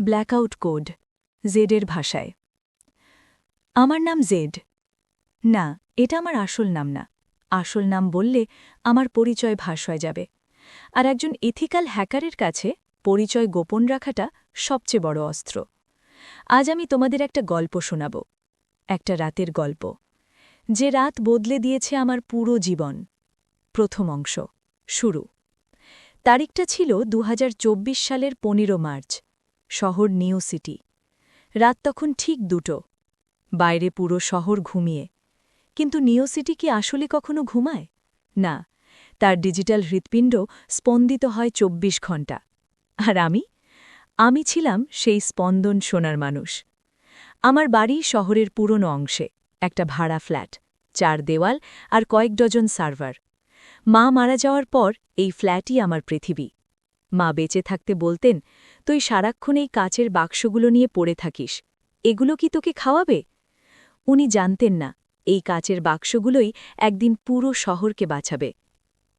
Blackout code জেডের ভাষায়। আমার নাম জেড। না, এটা আমার আসল নাম না। আসল নাম বললে আমার পরিচয় ফাঁস হয়ে যাবে। আর একজন এথিক্যাল হ্যাকারের কাছে পরিচয় গোপন রাখাটা সবচেয়ে বড় অস্ত্র। আজ আমি তোমাদের একটা গল্প শোনাব, একটা রাতের গল্প, যে রাত বদলে দিয়েছে আমার পুরো জীবন। প্রথম অংশ শুরু। তারিখটা ছিল ২০২৪ সালের ১৫ মার্চ। শহর নিউ সিটি। রাত তখন ঠিক ২টো। বাইরে পুরো শহর ঘুমিয়ে। কিন্তু নিউ সিটি কি আসলে কখনো ঘুমায়? না, তার ডিজিটাল হৃৎপিণ্ড স্পন্দিত হয় ২৪ ঘণ্টা। আর আমি ছিলাম সেই স্পন্দন শোনার মানুষ। আমার বাড়ি শহরের পুরনো অংশে, একটা ভাড়া ফ্ল্যাট, ৪ দেওয়াল আর কয়েক ডজন সার্ভার। মা মারা যাওয়ার পর এই ফ্ল্যাটই আমার পৃথিবী। মা বেঁচে থাকতে বলতেন, তুই সারাক্ষণ এই কাচের বাক্সগুলো নিয়ে পড়ে থাকিস, এগুলো কি তোকে খাওয়াবে? উনি জানতেন না এই কাচের বাক্সগুলোই একদিন পুরো শহরকে বাঁচাবে।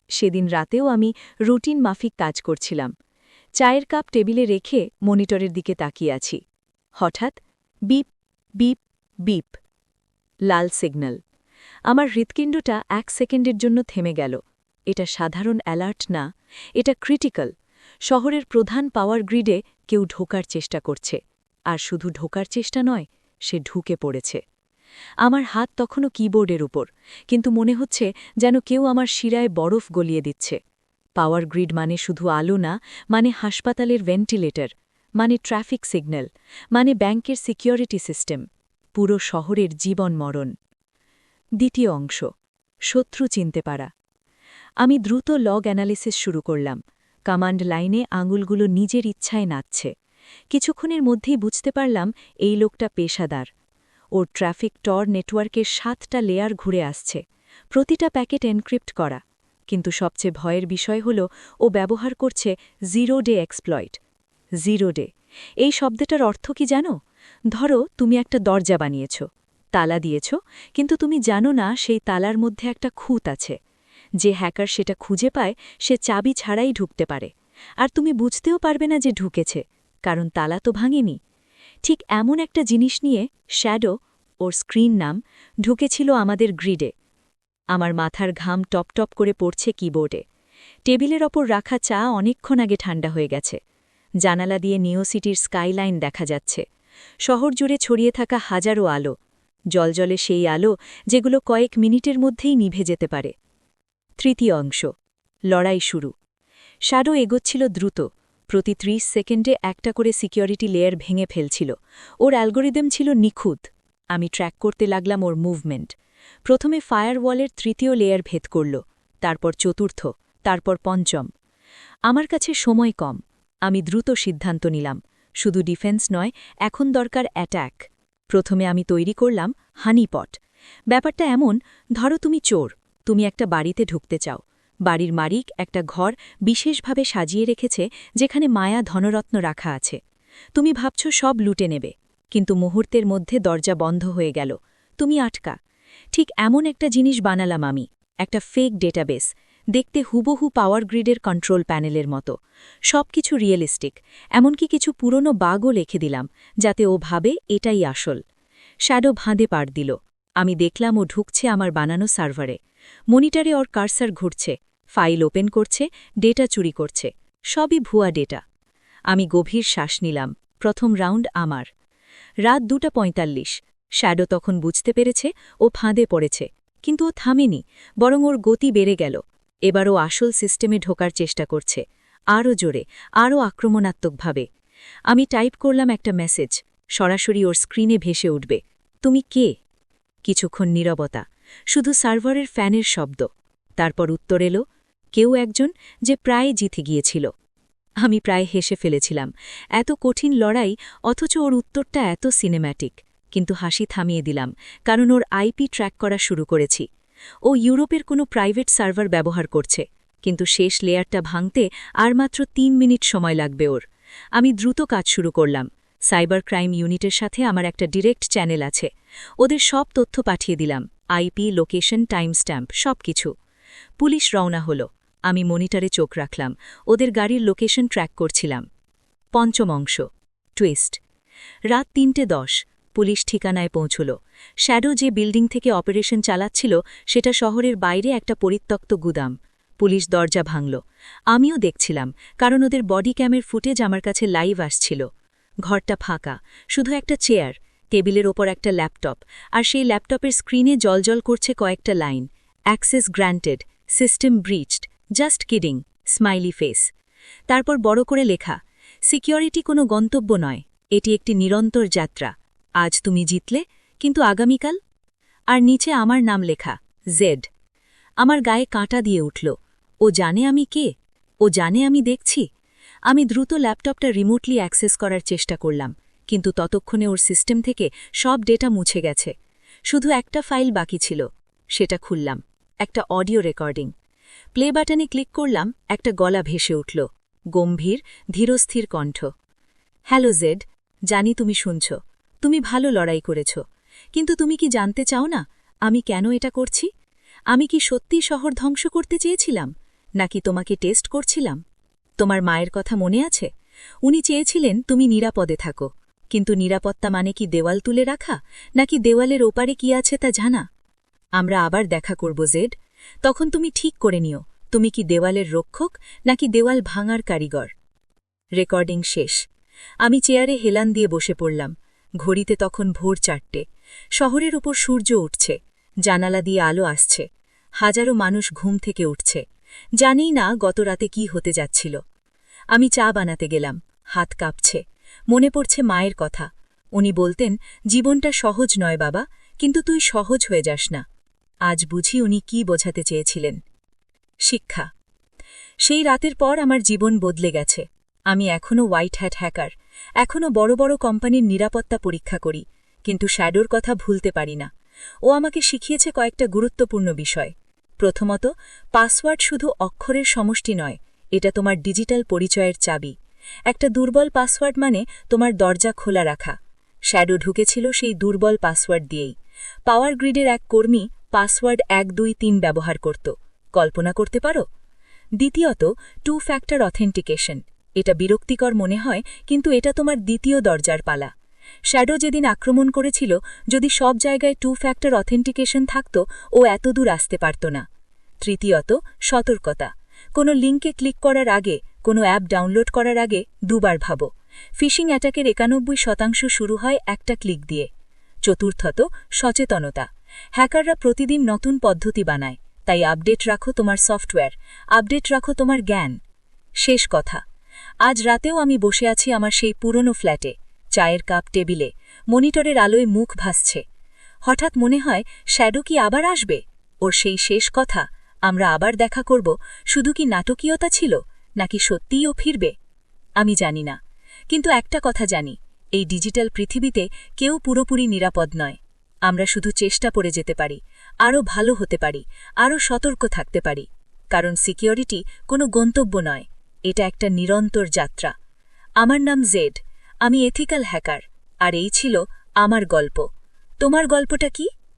সেদিন রাতেও আমি রুটিন মাফিক কাজ করছিলাম। চায়ের কাপ টেবিলে রেখে মনিটরের দিকে তাকিয়ে আছি। হঠাৎ বিপ বিপ বিপ, লাল সিগন্যাল। আমার হৃৎপিণ্ডটা ১ সেকেন্ডের জন্য থেমে গেল। এটা সাধারণ অ্যালার্ট না, এটা ক্রিটিক্যাল। শহরের প্রধান পাওয়ার গ্রিডে কেউ ঢোকার চেষ্টা করছে। আর শুধু ঢোকার চেষ্টা নয়, সে ঢুকে পড়েছে। আমার হাত তখনও কিবোর্ডের উপর, কিন্তু মনে হচ্ছে যেন কেউ আমার শিরায় বরফ গলিয়ে দিচ্ছে। পাওয়ার গ্রিড মানে শুধু আলো না, মানে হাসপাতালের ভেন্টিলেটর, মানে ট্রাফিক সিগন্যাল, মানে ব্যাংকের সিকিউরিটি সিস্টেম, পুরো শহরের জীবন মরণ। দ্বিতীয় অংশ শত্রু চিনতে পারা। আমি দ্রুত লগ অ্যানালিসিস শুরু করলাম। কমান্ড লাইনে আঙুলগুলো নিজের ইচ্ছায় নাচছে। কিছুক্ষণের মধ্যেই বুঝতে পারলাম এই লোকটা পেশাদার। ওর ট্রাফিক টর নেটওয়ার্কের ৭টা লেয়ার ঘুরে আসছে, প্রতিটা প্যাকেট এনক্রিপ্ট করা। কিন্তু সবচেয়ে ভয়ের বিষয় হল ও ব্যবহার করছে zero day exploit. Zero day, এই শব্দটার অর্থ কি জানো? ধরো তুমি একটা দরজা বানিয়েছ, তালা দিয়েছ, কিন্তু তুমি জানো না সেই তালার মধ্যে একটা খুঁত আছে। যে হ্যাকার সেটা খুঁজে পায় সে চাবি ছাড়াই ঢুকতে পারে। আর তুমি বুঝতেও পারবে না যে ঢুকেছে, কারণ তালা তো ভাঙেনি। ঠিক এমন একটা জিনিস নিয়ে শ্যাডো, ওর স্ক্রিন নাম, ঢুকেছিল আমাদের গ্রিডে। আমার মাথার ঘাম টপ টপ করে পড়ছে কিবোর্ডে। টেবিলের ওপর রাখা চা অনেকক্ষণ আগে ঠান্ডা হয়ে গেছে। জানালা দিয়ে নিউ সিটির স্কাইলাইন দেখা যাচ্ছে। শহর জুড়ে ছড়িয়ে থাকা হাজারো আলো, জলজলে সেই আলো যেগুলো কয়েক মিনিটের মধ্যেই নিভে যেতে পারে। তৃতীয় অংশ লড়াই শুরু। শ্যাডো এগোচ্ছিল দ্রুত, প্রতি ৩০ সেকেন্ডে একটা করে সিকিউরিটি লেয়ার ভেঙে ফেলছিল। ওর অ্যালগোরিদম ছিল নিখুঁত। আমি ট্র্যাক করতে লাগলাম ওর মুভমেন্ট। প্রথমে ফায়ারওয়ালের ৩য় লেয়ার ভেদ করল, তারপর চতুর্থ, তারপর পঞ্চম। আমার কাছে সময় কম। আমি দ্রুত সিদ্ধান্ত নিলাম, শুধু ডিফেন্স নয়, এখন দরকার অ্যাট্যাক। প্রথমে আমি তৈরি করলাম হানিপট। ব্যাপারটা এমন, ধরো তুমি চোর, তুমি একটা বাড়িতে ঢুকতে চাও। বাড়ির মালিক একটা ঘর বিশেষভাবে সাজিয়ে রেখেছে যেখানে মায়া ধনরত্ন রাখা আছে। তুমি ভাবছ সব লুটে নেবে, কিন্তু মুহূর্তের মধ্যে দরজা বন্ধ হয়ে গেল, তুমি আটকা। ঠিক এমন একটা জিনিস বানালাম আমি, একটা ফেক ডেটাবেস, দেখতে হুবহু পাওয়ার গ্রিডের কন্ট্রোল প্যানেলের মতো। সবকিছু রিয়েলিস্টিক, এমনকি কিছু পুরনো বাগও লিখে দিলাম, যাতে ও ভাবে এটাই আসল। শ্যাডো ভাঁদে পাড় দিল। আমি দেখলাম ও ঢুকছে আমার বানানো সার্ভারে। মনিটরে ওর কার্সার ঘুরছে, ফাইল ওপেন করছে, ডেটা চুরি করছে, সবই ভুয়া ডেটা। আমি গভীর শ্বাস নিলাম। প্রথম রাউন্ড আমার। রাত ২:৪৫। শ্যাডো তখন বুঝতে পেরেছে ও ফাঁদে পড়েছে, কিন্তু ও থামেনি, বরং ওর গতি বেড়ে গেল। এবার ও আসল সিস্টেমে ঢোকার চেষ্টা করছে, আরও জোরে, আরও আক্রমণাত্মকভাবে। আমি টাইপ করলাম একটা মেসেজ, সরাসরি ওর স্ক্রিনে ভেসে উঠবে, তুমি কে? কিছুক্ষণ নীরবতা, শুধু সার্ভারের ফ্যানের শব্দ। তারপর উত্তর এলো, কেউ একজন যে প্রায় জিতে গিয়েছিল। আমি প্রায় হেসে ফেলেছিলাম। এত কঠিন লড়াই, অথচ ওর উত্তরটা এত সিনেম্যাটিক। কিন্তু হাসি থামিয়ে দিলাম, কারণ ওর আইপি ট্র্যাক করা শুরু করেছি। ও ইউরোপের কোনো প্রাইভেট সার্ভার ব্যবহার করছে, কিন্তু শেষ লেয়ারটা ভাঙতে আর মাত্র ৩ মিনিট সময় লাগবে ওর। আমি দ্রুত কাজ শুরু করলাম। সাইবার ক্রাইম ইউনিটের সাথে আমার একটা ডিরেক্ট চ্যানেল আছে। ওদের সব তথ্য পাঠিয়ে দিলাম, আইপি, লোকেশন, টাইম স্ট্যাম্প, সব কিছু। পুলিশ রওনা হলো। আমি মনিটরে চোখ রাখলাম, ওদের গাড়ির লোকেশন ট্র্যাক করছিলাম। পঞ্চম অংশ টুইস্ট। রাত ৩:১০, পুলিশ ঠিকানায় পৌঁছল। শ্যাডো যে বিল্ডিং থেকে অপারেশন চালাচ্ছিল সেটা শহরের বাইরে একটা পরিত্যক্ত গুদাম। পুলিশ দরজা ভাঙল। আমিও দেখছিলাম, কারণ ওদের বডি ক্যামের ফুটেজ আমার কাছে লাইভ আসছিল। ঘরটা ফাঁকা, শুধু একটা চেয়ার, টেবিলের ওপর একটা ল্যাপটপ, আর সেই ল্যাপটপের স্ক্রিনে জলজল করছে কয়েকটা line. Access granted, system breached, just kidding, smiley face. তারপর বড় করে লেখা, সিকিউরিটি কোনো গন্তব্য নয়, এটি একটি নিরন্তর যাত্রা। আজ তুমি জিতলে, কিন্তু আগামীকাল? আর নিচে আমার নাম লেখা, জেড। আমার গায়ে কাঁটা দিয়ে উঠল। ও জানে আমি কে? ও জানে আমি দেখছি? আমি দ্রুত ল্যাপটপটা রিমোটলি অ্যাক্সেস করার চেষ্টা করলাম, কিন্তু ততক্ষণে ওর সিস্টেম থেকে সব ডেটা মুছে গেছে। শুধু একটা ফাইল বাকি ছিল। সেটা খুললাম, একটা অডিও রেকর্ডিং। প্লে বাটনে ক্লিক করলাম, একটা গলা ভেসে উঠল, গম্ভীর, ধীরস্থির কণ্ঠ। হ্যালো জেড, জানি তুমি শুনছ, তুমি ভালো লড়াই করেছ, কিন্তু তুমি কি জানতে চাও না আমি কেন এটা করছি? আমি কি সত্যি শহর ধ্বংস করতে চেয়েছিলাম, নাকি তোমাকে টেস্ট করছিলাম? তোমার মায়ের কথা মনে আছে? উনি চেয়েছিলেন তুমি নিরাপদে থাকো, কিন্তু নিরাপত্তা মানে কি দেওয়াল তুলে রাখা, নাকি দেওয়ালের ওপারে কি আছে তা জানা? আমরা আবার দেখা করব জেড, তখন তুমি ঠিক করে নিও তুমি কি দেওয়ালের রক্ষক নাকি দেওয়াল ভাঙার কারিগর। রেকর্ডিং শেষ। আমি চেয়ারে হেলান দিয়ে বসে পড়লাম। ঘড়িতে তখন ভোর 4টে। শহরের ওপর সূর্য উঠছে, জানালা দিয়ে আলো আসছে, হাজারো মানুষ ঘুম থেকে উঠছে। জানিই না গত রাতে কি হতে যাচ্ছিল। আমি চা বানাতে গেলাম, হাত কাঁপছে। মনে পড়ছে মায়ের কথা। উনি বলতেন, জীবনটা সহজ নয় বাবা, কিন্তু তুই সহজ হয়ে যাস না। আজ বুঝি উনি কি বোঝাতে চেয়েছিলেন। শিক্ষা। সেই রাতের পর আমার জীবন বদলে গেছে। আমি এখনও হোয়াইট হ্যাট হ্যাকার, এখনও বড় বড় কোম্পানির নিরাপত্তা পরীক্ষা করি, কিন্তু শ্যাডোর কথা ভুলতে পারি না। ও আমাকে শিখিয়েছে কয়েকটা গুরুত্বপূর্ণ বিষয়। প্রথমত, পাসওয়ার্ড শুধু অক্ষরের সমষ্টি নয়, এটা তোমার ডিজিটাল পরিচয়ের চাবি। একটা দুর্বল পাসওয়ার্ড মানে তোমার দরজা খোলা রাখা। শ্যাডো ঢুকেছিল সেই দুর্বল পাসওয়ার্ড দিয়েই। পাওয়ার গ্রিডের এক কর্মী পাসওয়ার্ড 123 ব্যবহার করত। কল্পনা করতে পারো? দ্বিতীয়ত, 2 ফ্যাক্টর অথেন্টিকেশন। এটা বিরক্তিকর মনে হয়, কিন্তু এটা তোমার দ্বিতীয় দরজার পালা। শ্যাডো যেদিন আক্রমণ করেছিল, যদি সব জায়গায় 2 ফ্যাক্টর অথেন্টিকেশন থাকত, ও এতদূর আসতে পারত না। তৃতীয়ত, সতর্কতা। কোনো লিঙ্কে ক্লিক করার আগে, কোনো অ্যাপ ডাউনলোড করার আগে দুবার ভাবো। ফিশিং অ্যাটাকের 91% শুরু হয় একটা ক্লিক দিয়ে। চতুর্থত, সচেতনতা। হ্যাকাররা প্রতিদিন নতুন পদ্ধতি বানায়, তাই আপডেট রাখো তোমার সফটওয়্যার, আপডেট রাখো তোমার জ্ঞান। শেষ কথা, আজ রাতেও আমি বসে আছি আমার সেই পুরনো ফ্ল্যাটে, চায়ের কাপ টেবিলে, মনিটরের আলোয় মুখ ভাসছে। হঠাৎ মনে হয়, শ্যাডো কি আবার আসবে? ওর সেই শেষ কথা, আমরা আবার দেখা করব, শুধু কি নাটকীয়তা ছিল, নাকি সত্যিই ও ফিরবে? আমি জানি না, কিন্তু একটা কথা জানি, এই ডিজিটাল পৃথিবীতে কেউ পুরোপুরি নিরাপদ নয়। আমরা শুধু চেষ্টা করে যেতে পারি, আরও ভালো হতে পারি, আরও সতর্ক থাকতে পারি। কারণ সিকিউরিটি কোনো গন্তব্য নয়, এটা একটা নিরন্তর যাত্রা। আমার নাম জেড, আমি এথিক্যাল হ্যাকার, আর এই ছিল আমার গল্প। তোমার গল্পটা কি?